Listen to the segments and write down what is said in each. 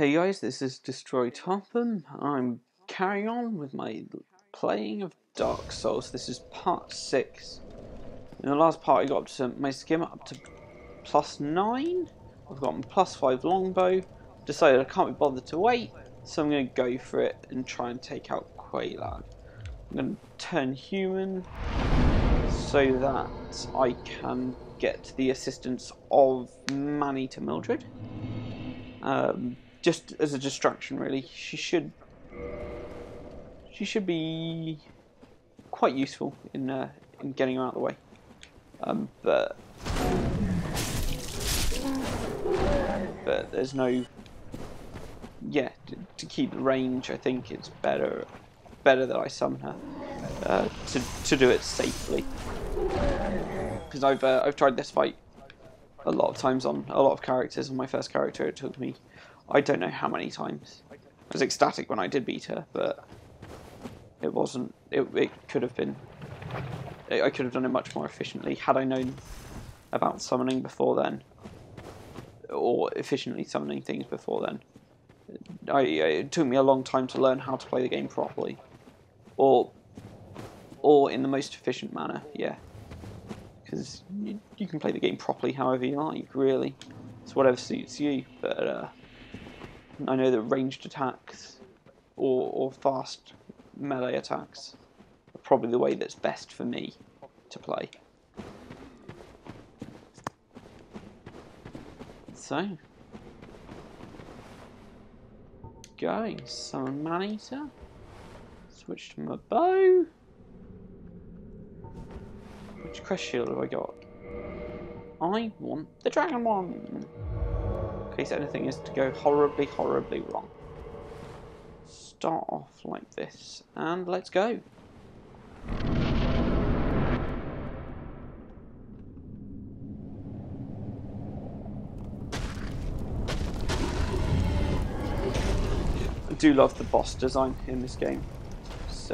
Hey guys, this is Destroy Topham. I'm carrying on with my playing of Dark Souls. This is part 6. In the last part I got up to my skim up to +9. I've gotten +5 longbow. Decided I can't be bothered to wait, so I'm going to go for it and try and take out Quelaag. I'm going to turn human so that I can get the assistance of Man-Eater Mildred. Just as a distraction, really. She should be quite useful in getting her out of the way. But there's no, to keep the range. I think it's better that I summon her to do it safely. Because I've tried this fight a lot of times on a lot of characters. On my first character, it took me, I don't know how many times. I was ecstatic when I did beat her, but it wasn't. It could have been. I could have done it much more efficiently had I known about summoning before then, or efficiently summoning things before then. It took me a long time to learn how to play the game properly, or in the most efficient manner. Yeah, because you can play the game properly however you like. Really, it's whatever suits you. But I know that ranged attacks or fast melee attacks are probably the way that's best for me to play. So, going, summon Man-Eater, switch to my bow. Which crest shield have I got? I want the dragon one! In case anything is to go horribly, horribly wrong. Start off like this, and let's go. I do love the boss design in this game. It's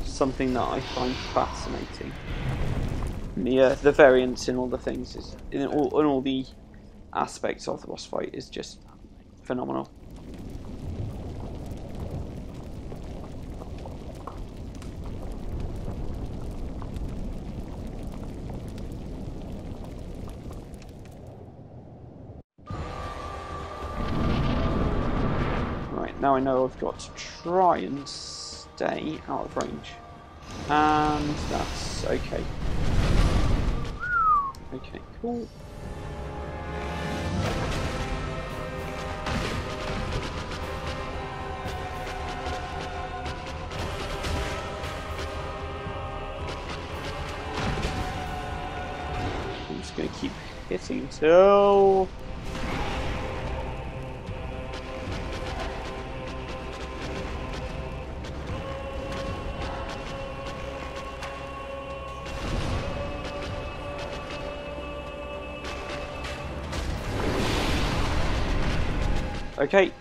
something that I find fascinating. The variance in all the things is in all the aspects of the boss fight is just phenomenal. Right, now I know I've got to try and stay out of range. And that's okay. Okay, cool. I'm just going to keep hitting until... Okay,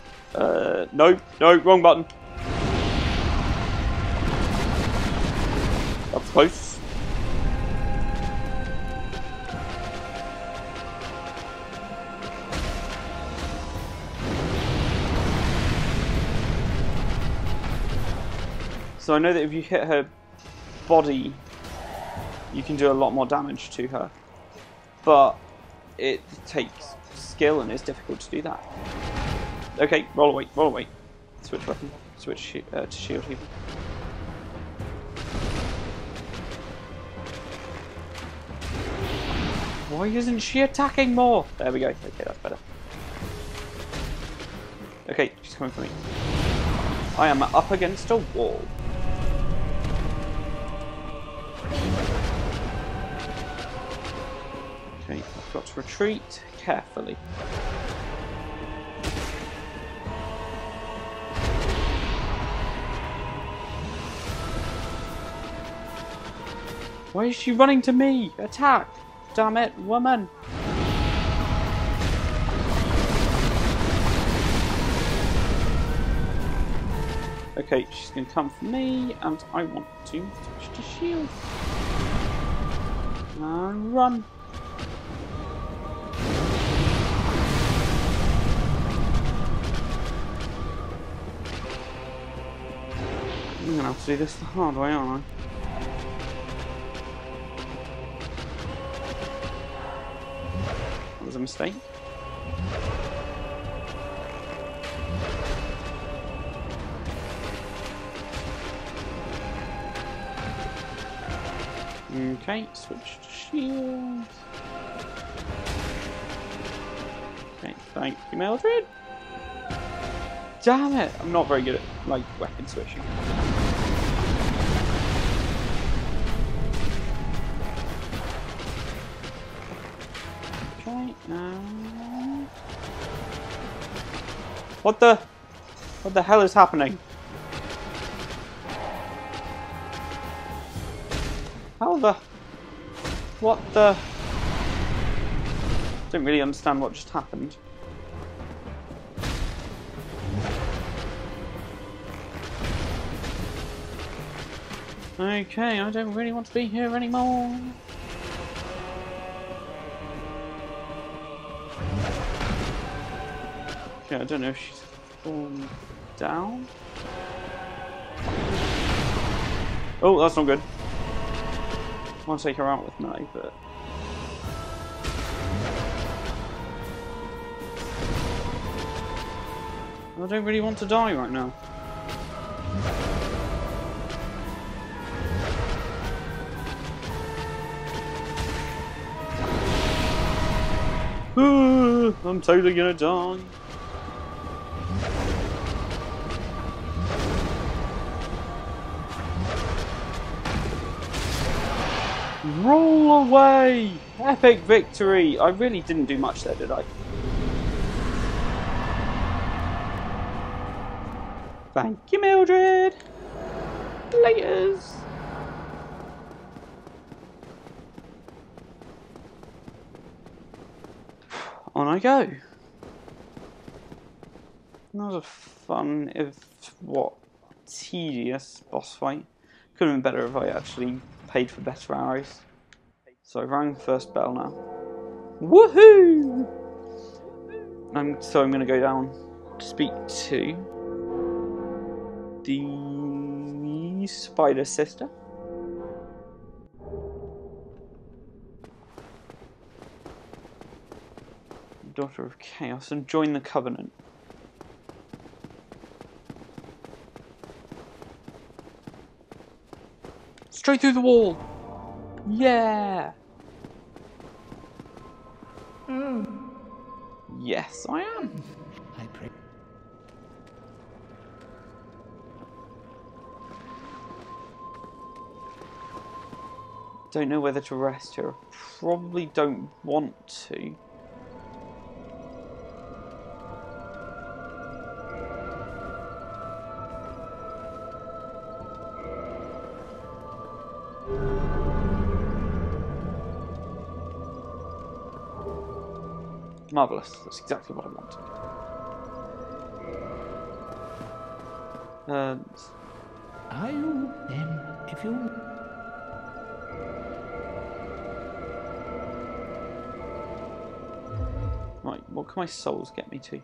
no, wrong button. Up close. So I know that if you hit her body, you can do a lot more damage to her, but it takes skill and it's difficult to do that. Okay, roll away. Switch weapon, switch to shield even. Why isn't she attacking more? There we go, okay, that's better. Okay, she's coming for me. I am up against a wall. Okay, I've got to retreat carefully. Why is she running to me? Attack! Damn it, woman! Okay, she's going to come for me, and I want to switch to shield. And run. have to do this the hard way, aren't I? That was a mistake. Okay, switch to shield. Okay, thank you, Mildred. Damn it! I'm not very good at, like, weapon switching. Okay, What the hell is happening? What the? Don't really understand what just happened. Okay, I don't really want to be here anymore. Okay, I don't know if she's fallen down. Oh, that's not good. I want to take her out with me, but... I don't really want to die right now. I'm totally gonna die. Roll away! Epic victory! I really didn't do much there, did I? Thank you, Mildred! Laters! On I go. That was a fun, if what, tedious boss fight. Could have been better if I actually paid for better arrows. So I rang the first bell now. Woohoo! So I'm going to go down to speak to the spider sister. Daughter of Chaos, and join the Covenant. Straight through the wall! Yeah! Yes, I am. I pray. Don't know whether to rest here. Probably don't want to. Marvellous. That's exactly what I wanted. Are you then, if you... Right, what can my souls get me to?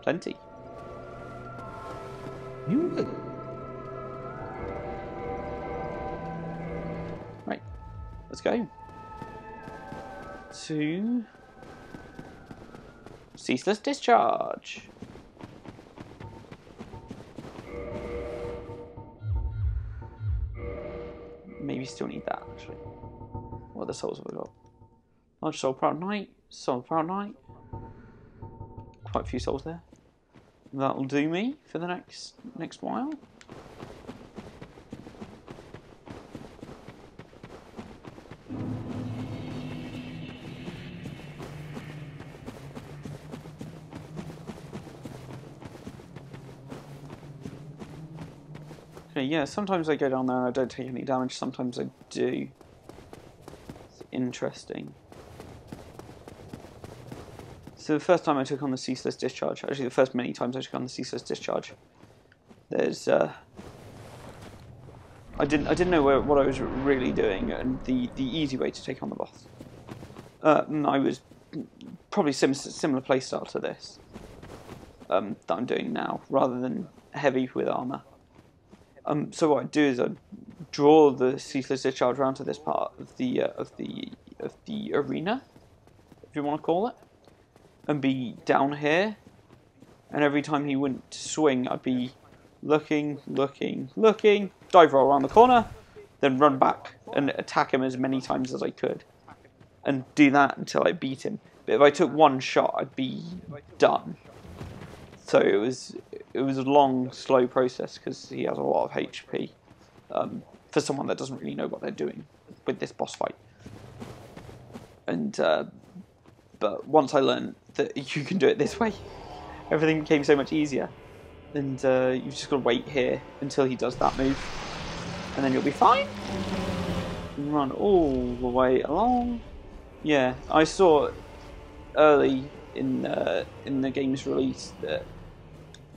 Plenty. You will. Right, let's go. To Ceaseless Discharge. Maybe still need that actually. What other souls have we got? Large Soul, Proud Knight, Soul, Proud Knight. Quite a few souls there. That'll do me for the next while. Okay, yeah, sometimes I go down there and I don't take any damage, sometimes I do. It's interesting. So the first time I took on the Ceaseless Discharge, actually the first many times I took on the Ceaseless Discharge, there's I didn't know what I was really doing, and the easy way to take on the boss. I was probably similar playstyle to this. that I'm doing now, rather than heavy with armor. So what I do is I draw the Ceaseless Discharge around to this part of the arena, if you want to call it, and be down here. And every time he went to swing, I'd be looking, dive roll around the corner, then run back and attack him as many times as I could, and do that until I beat him. But if I took one shot, I'd be done. So it was a long, slow process because he has a lot of HP for someone that doesn't really know what they're doing with this boss fight. And but once I learned that you can do it this way, everything became so much easier. And you've just got to wait here until he does that move, and then you'll be fine. And run all the way along. Yeah, I saw early in the game's release that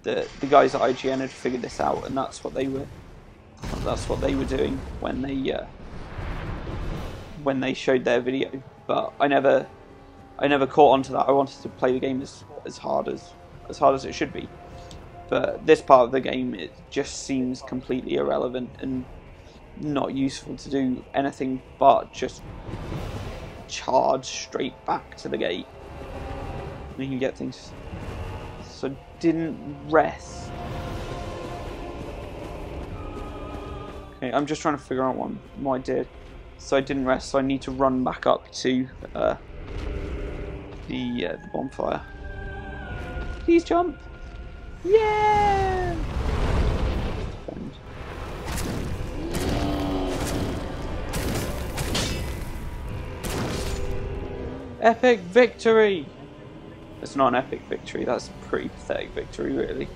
the guys at IGN had figured this out, and that's what they were doing when they showed their video. But I never caught on to that. I wanted to play the game as hard as it should be. But this part of the game, it just seems completely irrelevant and not useful to do anything but just charge straight back to the gate. You can get things. So didn't rest. Okay, I'm just trying to figure out what I did. So I didn't rest, so I need to run back up to the bonfire. Please jump! Yeah! Epic victory! It's not an epic victory, that's a pretty pathetic victory, really.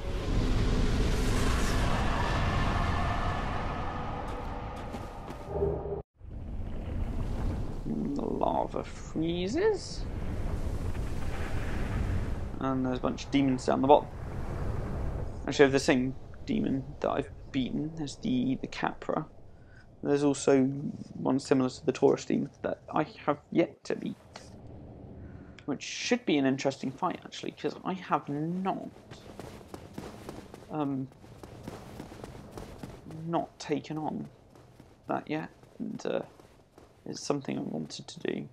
The lava freezes. And there's a bunch of demons down the bottom. Actually, I have the same demon that I've beaten as the Capra. There's also one similar to the Taurus demon that I have yet to beat. Which should be an interesting fight, actually, because I have not taken on that yet, and it's something I wanted to do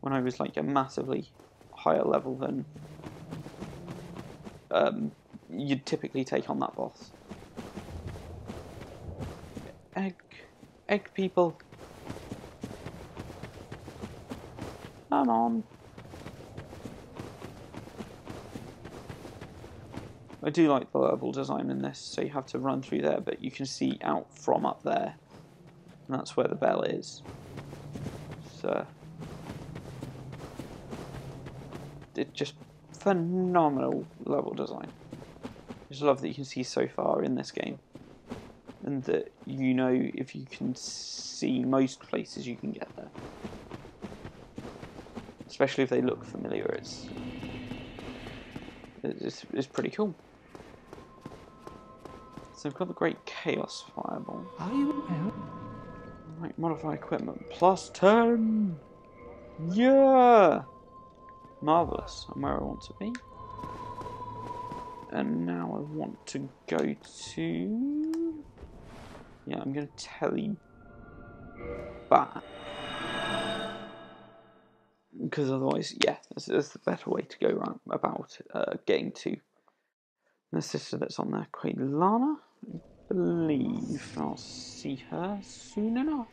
when I was like a massively higher level than you'd typically take on that boss. Egg people, come on. I do like the level design in this, so you have to run through there, but you can see out from up there, and that's where the bell is. So it's just phenomenal level design. I just love that you can see so far in this game, and that you know if you can see most places you can get there, especially if they look familiar. It's pretty cool. So we've got the Great Chaos Fireball. Are you well? Right, modify equipment plus 10. Yeah, marvelous. I'm where I want to be. And now I want to go to. Yeah, I'm going to tele back. Because otherwise, yeah, that's the better way to go around about getting to the sister that's on there, Quelaag. I believe I'll see her soon enough.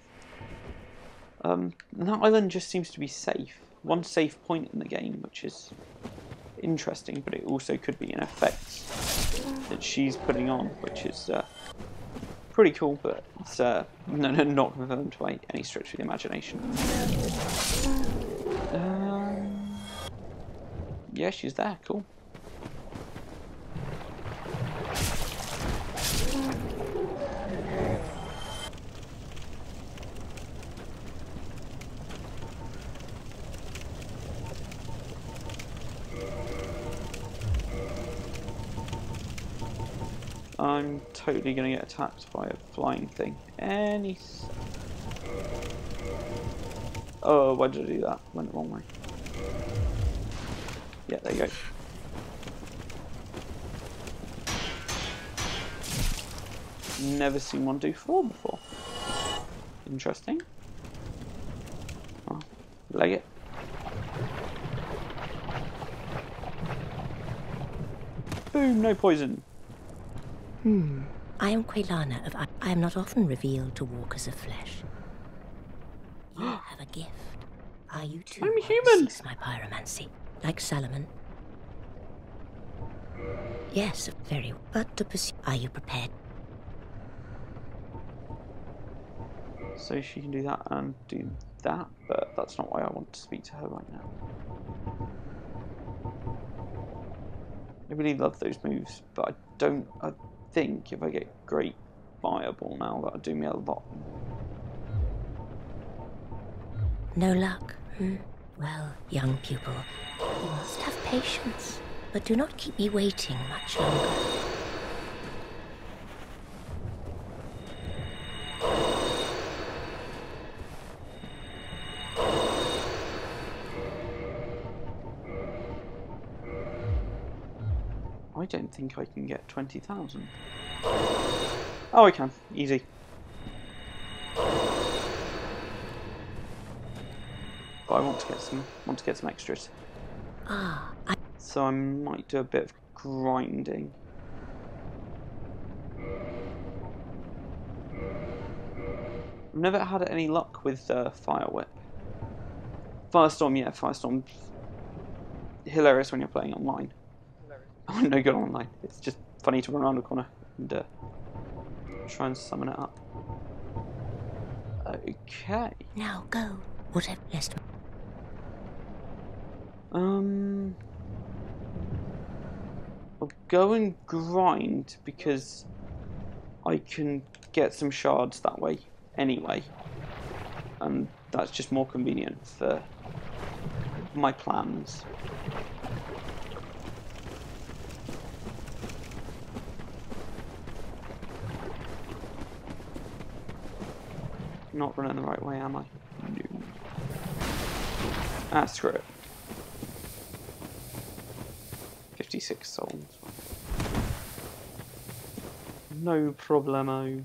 That island just seems to be safe. One safe point in the game, which is interesting, but it also could be an effect that she's putting on, which is pretty cool, but it's not confirmed by any stretch of the imagination. Yeah, she's there, cool. I'm totally going to get attacked by a flying thing. Oh, why did I do that? Went the wrong way. Yeah, there you go. never seen one do 4 before. Interesting. Oh, leg it. Boom, no poison. I am Quelaag of I am not often revealed to walkers of flesh. You have a gift. Are you too? I'm human. Seeks my pyromancy, like Solomon. Yes, very. But to pursue, are you prepared? So she can do that and do that, but that's not why I want to speak to her right now. I really love those moves, but I think if I get Great Fireball now, that'll do me a lot. No luck. Well, young pupil, you must have patience, but do not keep me waiting much longer. I don't think I can get 20,000. Oh, I can. Easy. But I want to get some extras. So I might do a bit of grinding. I've never had any luck with Fire Whip. Firestorm, yeah, Firestorm's hilarious when you're playing online. I'm no good online. It's just funny to run around a corner and try and summon it up. Okay. Now go. Whatever list. I'll go and grind because I can get some shards that way anyway, and that's just more convenient for my plans. Not running the right way, am I? No. Ah, screw it. 56 souls. No problemo.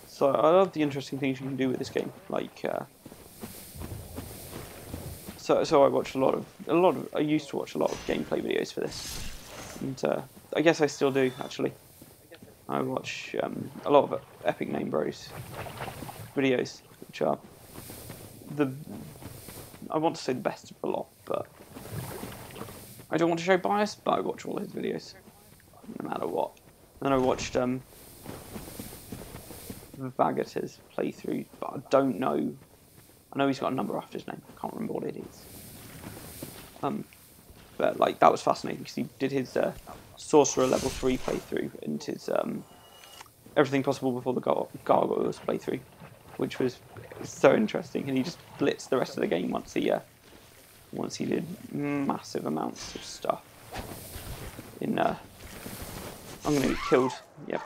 So I love the interesting things you can do with this game. Like, so I watched a lot of. I used to watch a lot of gameplay videos for this, and I guess I still do actually. I watch a lot of Epic Name Bros videos, which are I want to say the best of the lot, but I don't want to show bias, but I watch all his videos, no matter what. And then I watched Vagator's playthrough, but I don't know. I know he's got a number after his name. I can't remember what it is. But like that was fascinating because he did his Sorcerer level 3 playthrough and his Everything Possible Before the Gargoyles playthrough, which was so interesting. And he just blitzed the rest of the game once he did massive amounts of stuff. I'm going to get killed. Yep.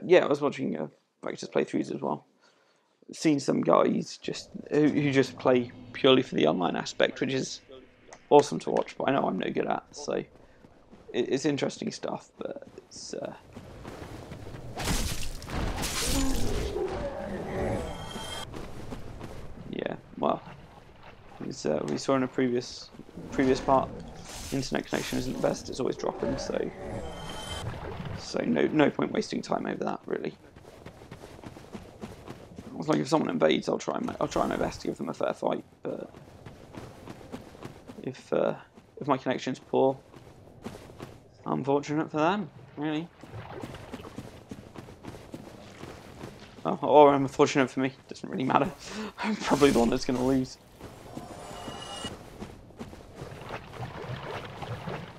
Yeah, I was watching Vector's playthroughs as well. Seen some guys who just play purely for the online aspect, which is awesome to watch, but I know I'm no good at, so it's interesting stuff, but it's yeah, well, as we saw in a previous part, internet connection isn't the best, it's always dropping, so no point wasting time over that, really. It's like if someone invades, I'll try my best to give them a fair fight, but if my connection's poor, unfortunate for them, really. Oh, or unfortunate for me, doesn't really matter. I'm probably the one that's going to lose.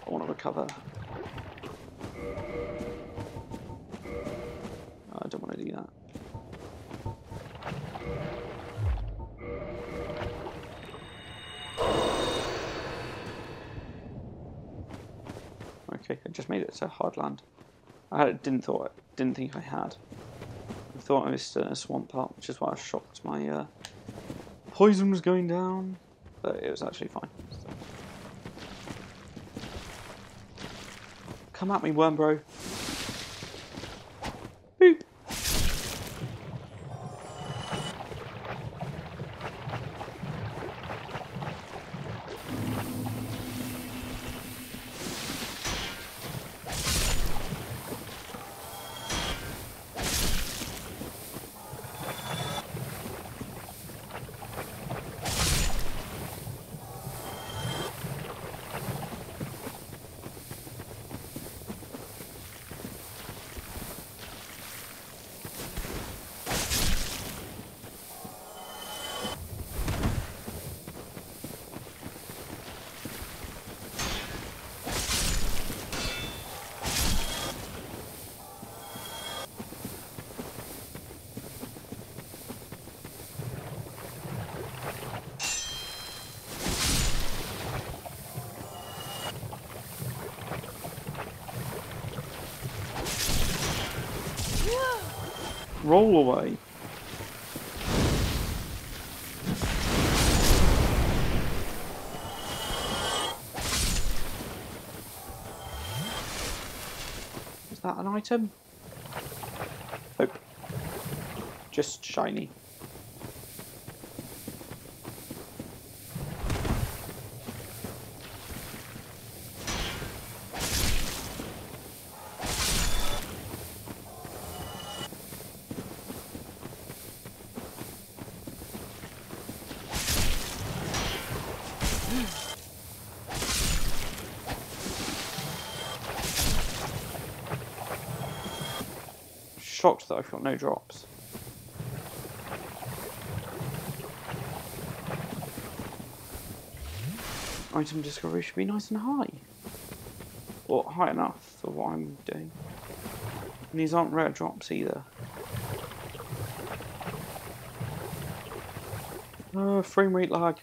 I want to recover. I don't want to do that. Okay, I just made it to hard land. Didn't think I had. I thought I was still in a swamp part, which is why I was shocked my poison was going down, but it was actually fine. So. Come at me, worm bro. Boop. Roll away. Is that an item? Oh. Just shiny. Shocked that I've got no drops. Item discovery should be nice and high. Or high enough for what I'm doing. And these aren't rare drops either. Frame rate lag.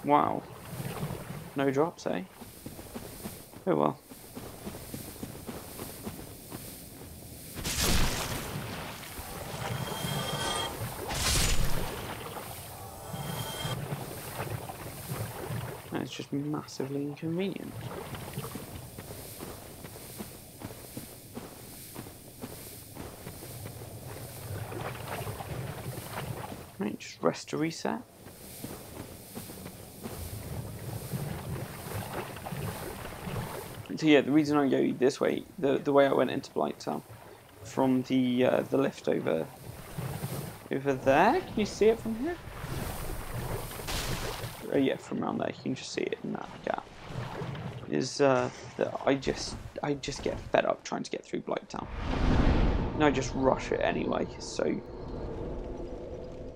Wow. No drops, eh? Oh well. It's just massively inconvenient. Right, just rest to reset. So yeah, the reason I go this way, the way I went into Blighttown, from the lift over there. Can you see it from here? Oh yeah, from around there. You can just see it in that gap. Is that I just get fed up trying to get through Blighttown, and I just rush it anyway. So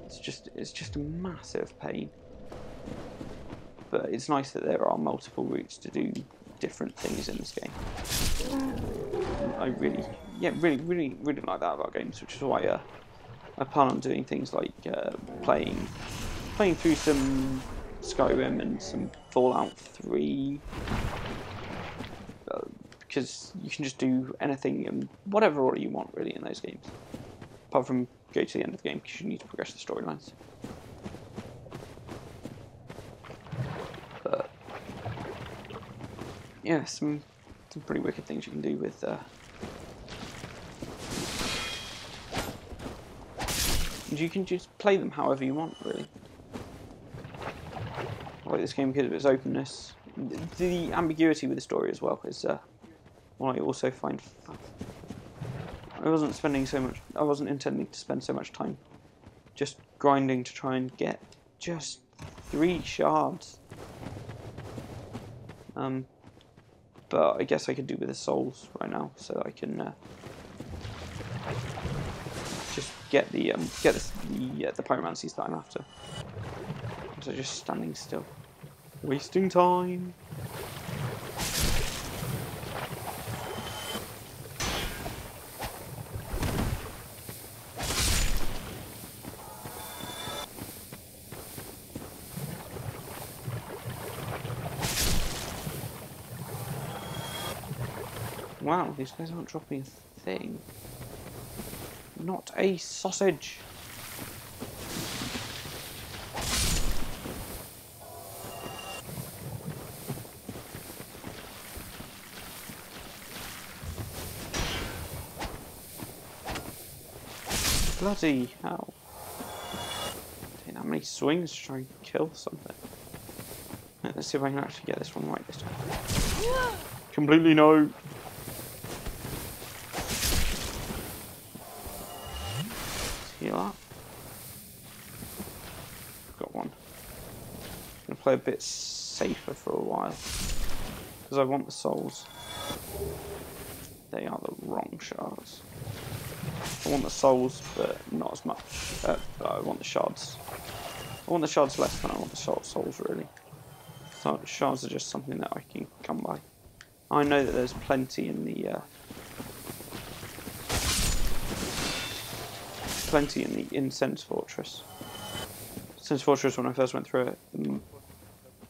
it's just a massive pain. But it's nice that there are multiple routes to do different things in this game. I really like that about games, which is why I plan on doing things like playing through some Skyrim and some Fallout 3, because you can just do anything in whatever order you want really in those games, apart from go to the end of the game because you need to progress the storylines. But yeah, some pretty wicked things you can do with and you can just play them however you want, really. I like this game because of its openness. The ambiguity with the story as well is what I also find fun. I wasn't intending to spend so much time just grinding to try and get just 3 shards. But I guess I could do with the souls right now, so I can get the pyromancies that I'm after. So just standing still, wasting time. Wow, these guys aren't dropping a thing. Not a sausage. Bloody hell. Taking that many swings to try and kill something. Let's see if I can actually get this one right this time. Completely no. Heal up. Got one. I'm gonna play a bit safer for a while. Because I want the souls. They are the wrong shards. I want the souls, but not as much. I want the shards. I want the shards less than I want the souls, really. So shards are just something that I can come by. I know that there's plenty in the in Sense Fortress. Sense Fortress, when I first went through it,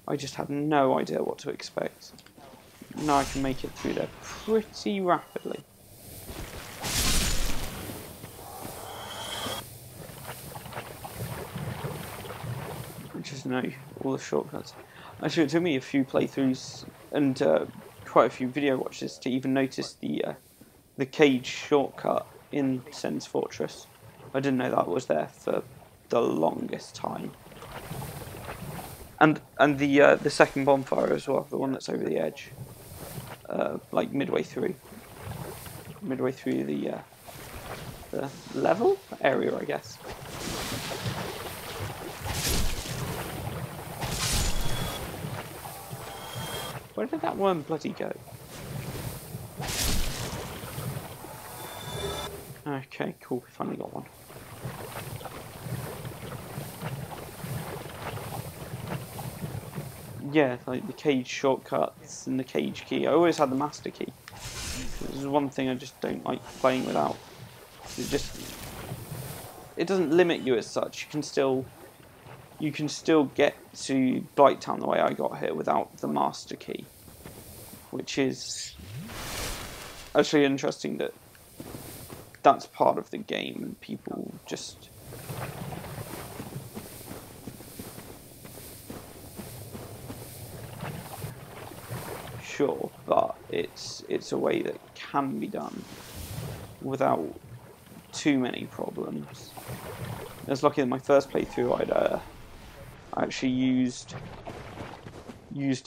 I just had no idea what to expect. Now I can make it through there pretty rapidly. Just know all the shortcuts. Actually, it took me a few playthroughs and quite a few video watches to even notice the cage shortcut in Sen's Fortress. I didn't know that was there for the longest time. And the second bonfire as well, the one that's over the edge, like midway through the level area, I guess. Where did that worm bloody go? Okay, cool, we finally got one. Yeah, like the cage shortcuts and the cage key. I always had the master key. This is one thing I just don't like playing without. It doesn't limit you as such. You can still get to Blighttown the way I got here without the master key, which is actually interesting that that's part of the game and people just sure, but it's a way that can be done without too many problems. I was lucky in my first playthrough I actually used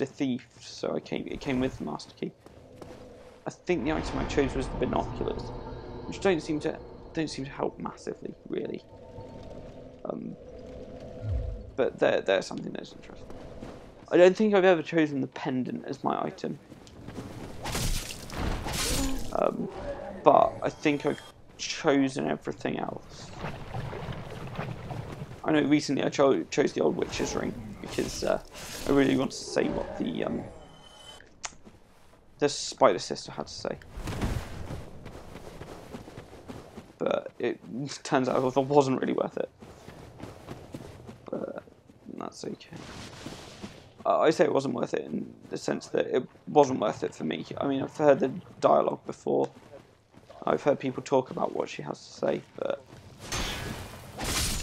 a thief, so it came with the master key. I think the item I chose was the binoculars, which don't seem to help massively, really. But they're something that's interesting. I don't think I've ever chosen the pendant as my item, but I think I've chosen everything else. I know recently I chose the old witch's ring because I really wanted to say what the spider sister had to say, but it turns out it wasn't really worth it. But that's okay. I say it wasn't worth it in the sense that it wasn't worth it for me. I mean, I've heard the dialogue before. I've heard people talk about what she has to say, but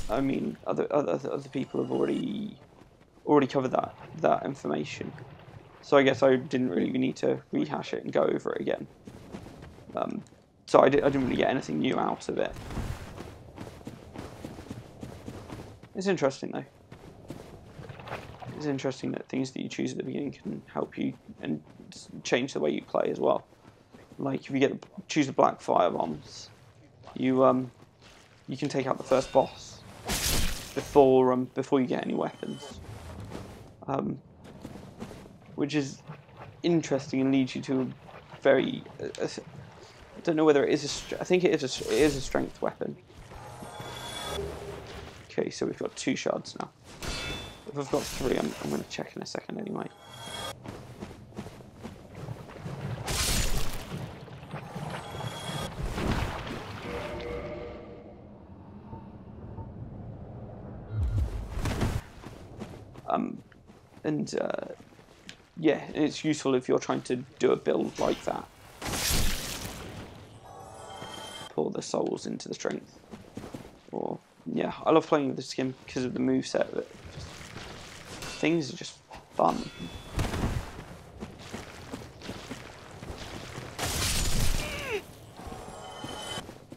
I mean, other people have already covered that information. So I guess I didn't really need to rehash it and go over it again. So I didn't really get anything new out of it. It's interesting though. It's interesting that things that you choose at the beginning can help you and change the way you play as well. Like if you choose the black fire bombs, you can take out the first boss before you get any weapons, which is interesting and leads you to a very I don't know whether it is I think it is a strength weapon, Okay, so we've got 2 shards now. If I've got 3, I'm going to check in a second anyway. Yeah, it's useful if you're trying to do a build like that. Pour the souls into the strength. Or yeah, I love playing with the skin because of the moveset, but things are just fun.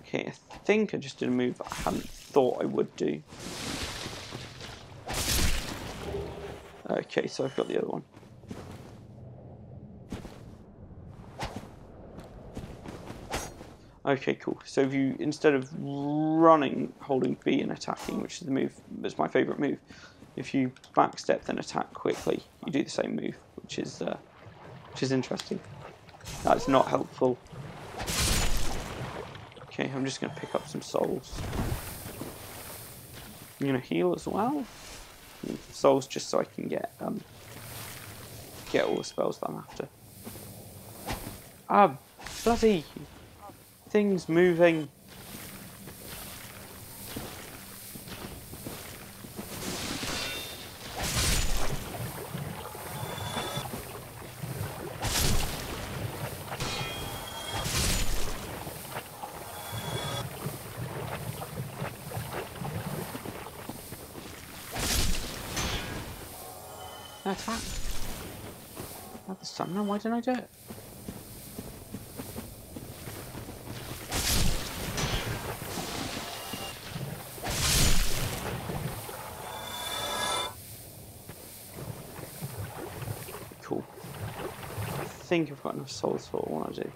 Okay, I think I just did a move that I hadn't thought I would do. Okay, so I've got the other one. Okay, cool. So if you, instead of running, holding B and attacking, which is the move, that's my favourite move, if you backstep then attack quickly, you do the same move, which is interesting. That's not helpful. Okay, I'm just going to pick up some souls. I'm going to heal as well. Souls just so I can get all the spells that I'm after. Ah, bloody things moving. Attack. Not the stamina, why didn't I do it? Cool. I think I've got enough souls for what I want to do.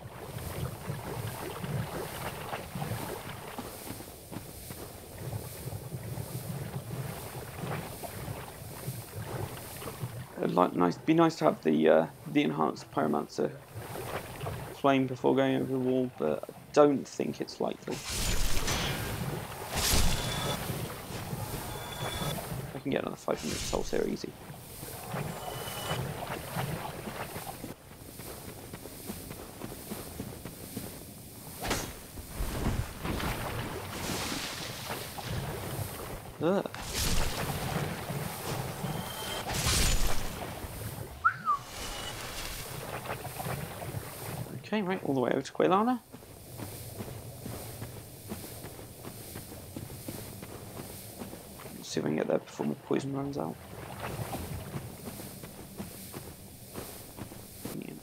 Be nice to have the enhanced pyromancer flame before going over the wall, but I don't think it's likely. I can get another 500 souls here easy. Ugh. Okay, right, all the way over to Quelaag. Let's see if I can get there before my poison runs out. Yeah.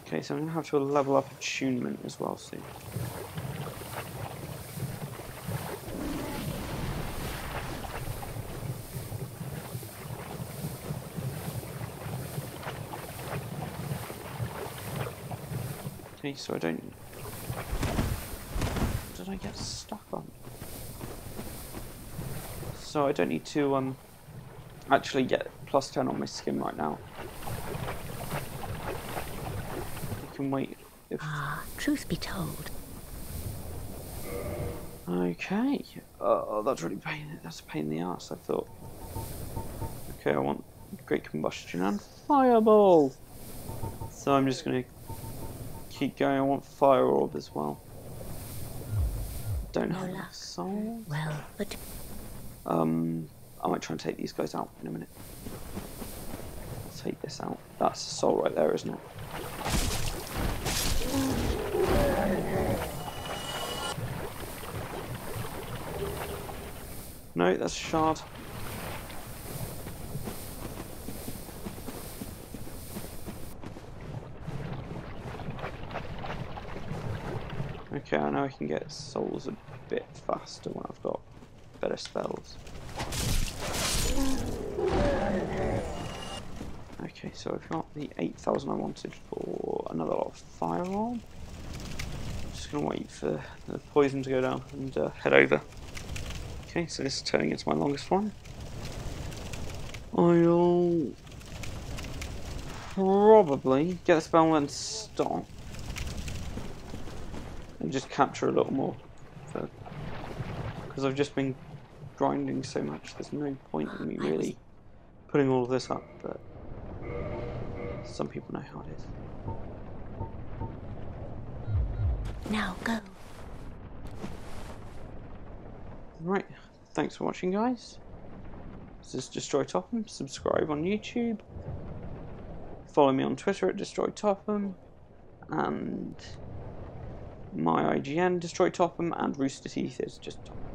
Okay, so I'm going to have to level up attunement as well soon. Okay, so I don't... What did I get stuck on? So I don't need to actually get +10 on my skin right now. I can wait if... Ah, truth be told. Okay. Oh, that's really that's a pain in the ass, I thought. Okay, I want Great Combustion and Fireball! So I'm just going to keep going. I want Fire Orb as well. Don't have enough souls. Well, but I might try and take these guys out in a minute. Let's take this out. That's a soul right there, isn't it? No, that's a shard. Okay, I know I can get souls a bit faster when I've got better spells. Okay, so I've got the 8,000 I wanted for another lot of firearm. I'm just going to wait for the poison to go down and head over. Okay, so this is turning into my longest one. I'll probably get the spell and stop. and just capture a little more. Because I've just been grinding so much, there's no point in me really putting all of this up, but some people know how it is. Now go. Right, thanks for watching, guys. This is Destroy Topham. Subscribe on YouTube. Follow me on Twitter at Destroy Topham, and my IGN Destroy Topham, and Rooster Teeth is just Topham.